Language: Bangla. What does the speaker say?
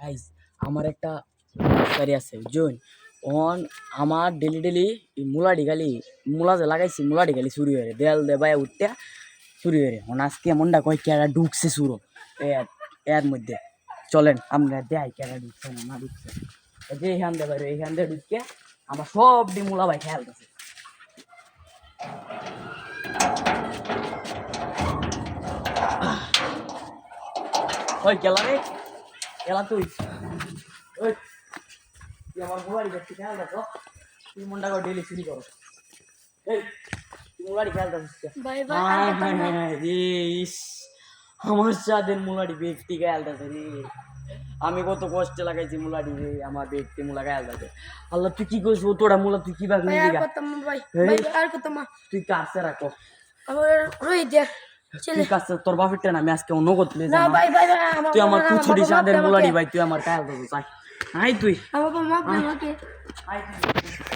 গাইস আমার একটা গাড়ি আছে বুঝছেন অন আমার ডেলি মুলাডি গালি মুলা যে লাগাইছি মুলাডি গালি চুরি হয়ে দেয়াল দে বাই উঠতে চুরি হয়ে অন আজকে এমনটা কয় কেডা ঢুকছে চুরো এর মধ্যে চলেন আমরা দেখাই কেডা ঢুকছে না ঢুকছে যে এইখান দে বাইরে এইখান দিয়ে ঢুকে আমার সব ডি মুলা ভাই খেয়াল আছে ওই গেলা রে গেলা তুই ওই তুই আমার মোবাইল দেখতে খেয়াল রাখো তুই মনটা করে ডেলি চুরি করো এই তুই মোবাইল খেয়াল রাখিস বাই বাই রে ইস আমার সাদের মুলাডি ব্যক্তি খেয়াল আছে রে আমি কত কষ্টে লাগাইছি মুলাডি রে আমার ব্যক্তি মুলা খেয়াল আছে আল্লাহ তুই কি করছিস তোরা মুলা তুই কি ভাগ ভাই নিবি আর কত ভাই ভাই আর কত মা তুই কাছে রাখো আমার রই দে চলে তুই কাছে তোর বাপেরটা না আমি আজকে অন্য করতে না ভাই ভাই তুই আমার কুচুরি সাদের মুলাডি ভাই তুই আমার খেয়াল রাখিস আই তুই আমার বাবা মাপ আমাকে আই তুই